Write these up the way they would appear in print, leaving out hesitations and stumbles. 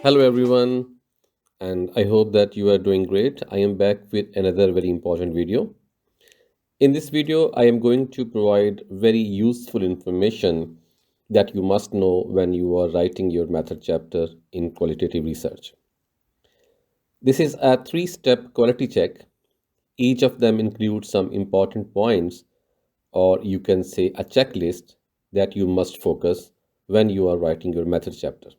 Hello, everyone, and I hope that you are doing great. I am back with another very important video. In this video, I am going to provide very useful information that you must know when you are writing your method chapter in qualitative research. This is a three-step quality check. Each of them includes some important points, or you can say a checklist that you must focus when you are writing your method chapter.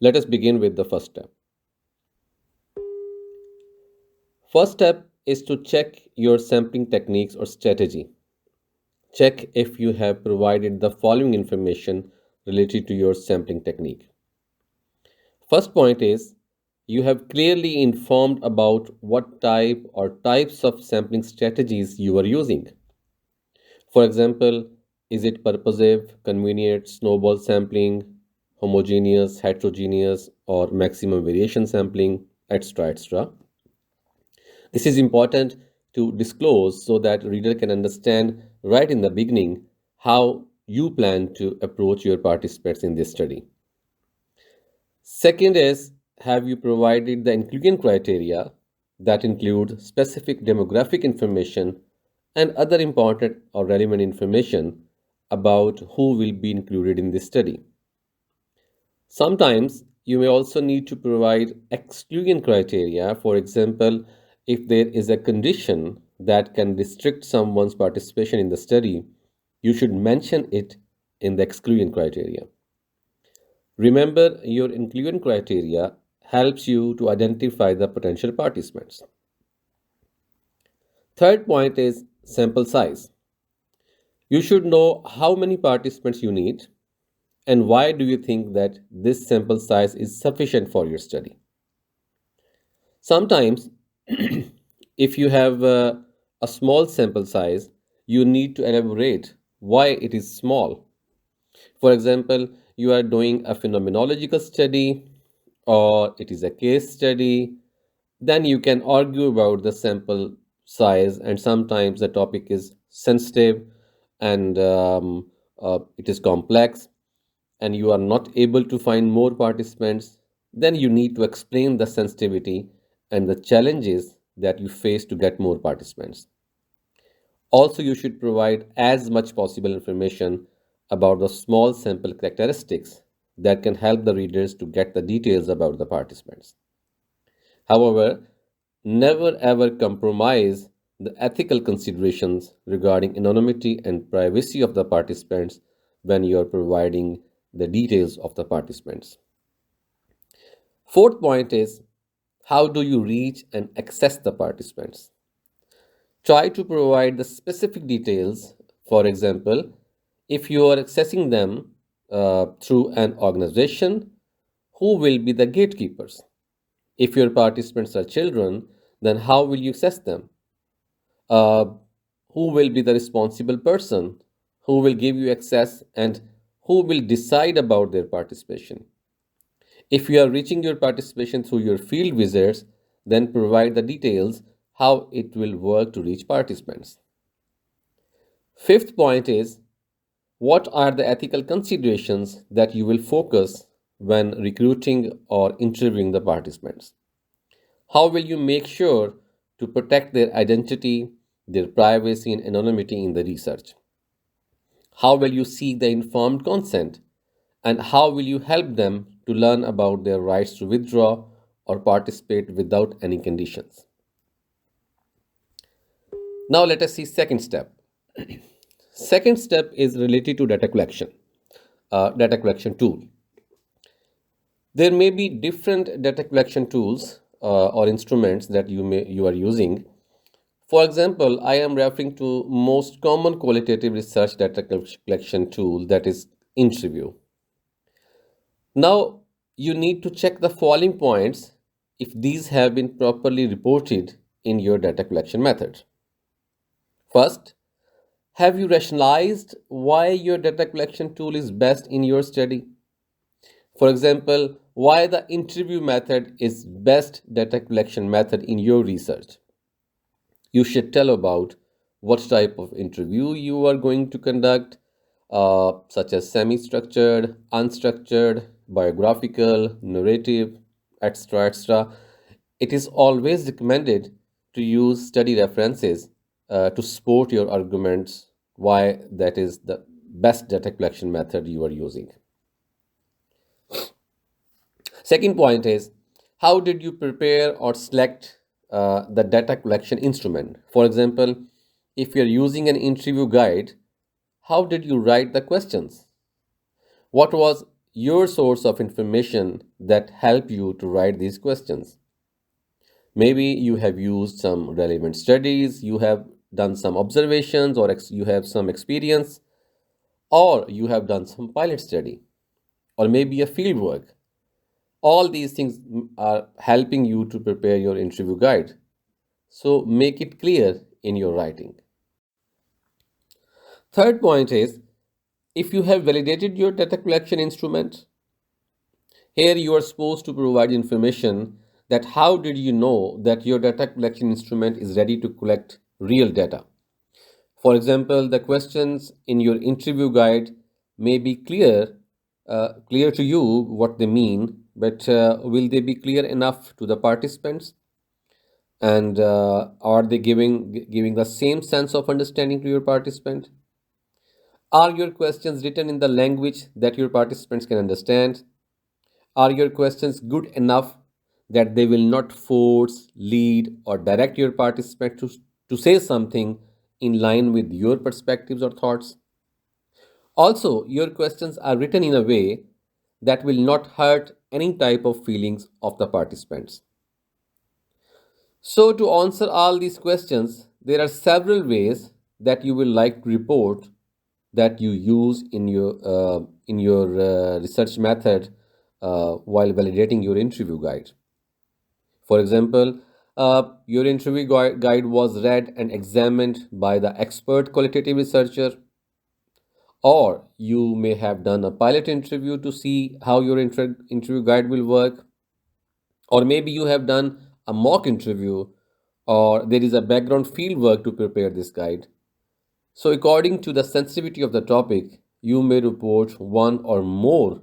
Let us begin with the first step. First step is to check your sampling techniques or strategy. Check if you have provided the following information related to your sampling technique. First point is you have clearly informed about what type or types of sampling strategies you are using. For example, is it purposive, convenient, snowball sampling, homogeneous, heterogeneous, or maximum variation sampling, etc. etc. This is important to disclose so that reader can understand right in the beginning how you plan to approach your participants in this study. Second is, have you provided the inclusion criteria that include specific demographic information and other important or relevant information about who will be included in this study. Sometimes you may also need to provide exclusion criteria. For example, if there is a condition that can restrict someone's participation in the study, you should mention it in the exclusion criteria. Remember, your inclusion criteria helps you to identify the potential participants. Third point is sample size. You should know how many participants you need and why do you think that this sample size is sufficient for your study. Sometimes, if you have a small sample size, you need to elaborate why it is small. For example, you are doing a phenomenological study or it is a case study, then you can argue about the sample size, and sometimes the topic is sensitive and it is complex, and you are not able to find more participants, then you need to explain the sensitivity and the challenges that you face to get more participants. Also, you should provide as much possible information about the small sample characteristics that can help the readers to get the details about the participants. However, never ever compromise the ethical considerations regarding anonymity and privacy of the participants when you are providing the details of the participants. Fourth point is how do you reach and access the participants? Try to provide the specific details. For example, if you are accessing them through an organization, who will be the gatekeepers? If your participants are children, then how will you assess them? Uh, who will be the responsible person? Who will give you access and who will decide about their participation? If you are reaching your participation through your field visits, then provide the details how it will work to reach participants. Fifth point is what are the ethical considerations that you will focus when recruiting or interviewing the participants? How will you make sure to protect their identity, their privacy, and anonymity in the research? How will you seek the informed consent? And how will you help them to learn about their rights to withdraw or participate without any conditions? Now let us see second step. Second step is related to data collection tool. There may be different data collection tools or instruments that you are using. For example, I am referring to most common qualitative research data collection tool, that is interview. Now you need to check the following points if these have been properly reported in your data collection method. First, have you rationalized why your data collection tool is best in your study? For example, why the interview method is best data collection method in your research. You should tell about what type of interview you are going to conduct, such as semi-structured, unstructured, biographical, narrative, etc., etc., it is always recommended to use study references to support your arguments why that is the best data collection method you are using. Second point is, how did you prepare or select the data collection instrument? For example, if you're using an interview guide, how did you write the questions? What was your source of information that helped you to write these questions? Maybe you have used some relevant studies, you have done some observations, or you have some experience, or you have done some pilot study, or maybe a field work. All these things are helping you to prepare your interview guide. So make it clear in your writing. Third point is, if you have validated your data collection instrument, here you are supposed to provide information that how did you know that your data collection instrument is ready to collect real data. For example, the questions in your interview guide may be clear to you what they mean, but will they be clear enough to the participants? And are they giving the same sense of understanding to your participant? Are your questions written in the language that your participants can understand? Are your questions good enough that they will not force, lead, or direct your participant to say something in line with your perspectives or thoughts? Also, your questions are written in a way that will not hurt any type of feelings of the participants. So, to answer all these questions, there are several ways that you will like to report that you use in your research method while validating your interview guide. For example, your interview guide was read and examined by the expert qualitative researcher, or you may have done a pilot interview to see how your interview guide will work, or maybe you have done a mock interview, or there is a background field work to prepare this guide. So, according to the sensitivity of the topic, you may report one or more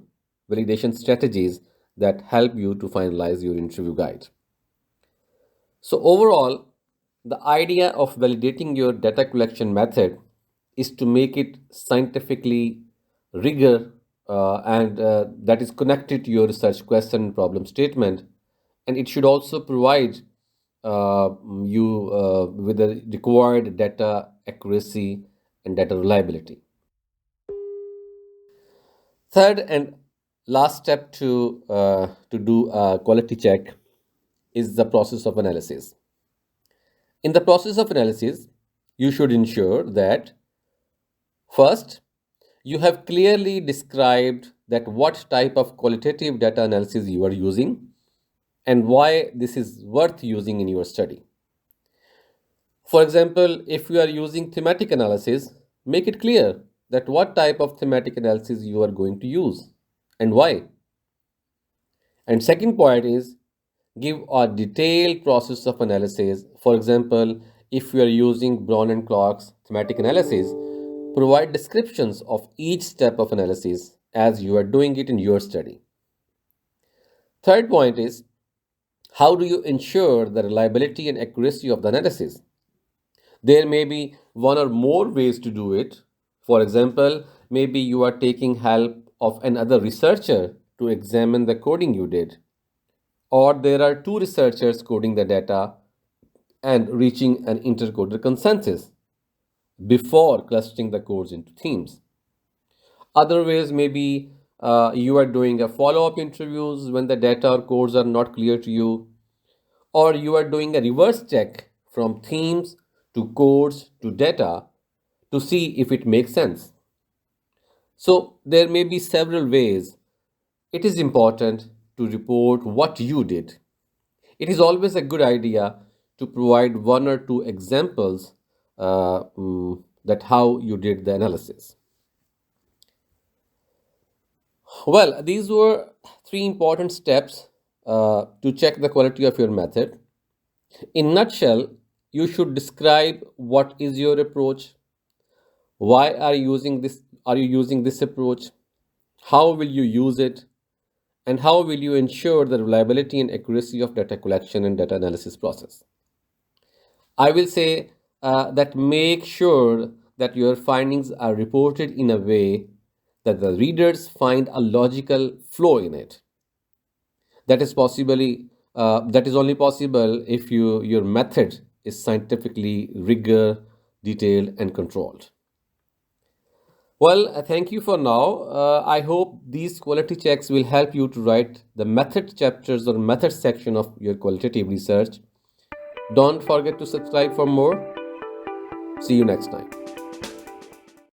validation strategies that help you to finalize your interview guide. So, overall, the idea of validating your data collection method is to make it scientifically rigor and that is connected to your research question and problem statement, and it should also provide you with the required data accuracy and data reliability. Third and last step to do a quality check is the process of analysis. In the process of analysis, you should ensure that first, you have clearly described that what type of qualitative data analysis you are using and why this is worth using in your study. For example, if you are using thematic analysis, make it clear that what type of thematic analysis you are going to use and why. And second point is, give a detailed process of analysis. For example, if you are using Brown and Clark's thematic analysis, provide descriptions of each step of analysis as you are doing it in your study. Third point is, how do you ensure the reliability and accuracy of the analysis? There may be one or more ways to do it. For example, maybe you are taking help of another researcher to examine the coding you did, or there are two researchers coding the data and reaching an intercoder consensus before clustering the codes into themes. Other ways may be you are doing a follow-up interviews when the data or codes are not clear to you, or you are doing a reverse check from themes to codes to data to see if it makes sense. So there may be several ways. It is important to report what you did. It is always a good idea to provide one or two examples that how you did the analysis. Well, these were three important steps to check the quality of your method. In nutshell, you should describe what is your approach, why are you using this approach, how will you use it, And how will you ensure the reliability and accuracy of data collection and data analysis process? I will say that make sure that your findings are reported in a way that the readers find a logical flow in it. That is only possible if your method is scientifically rigor, detailed, and controlled. Well, thank you for now. I hope these quality checks will help you to write the method chapters or method section of your qualitative research. Don't forget to subscribe for more. See you next time.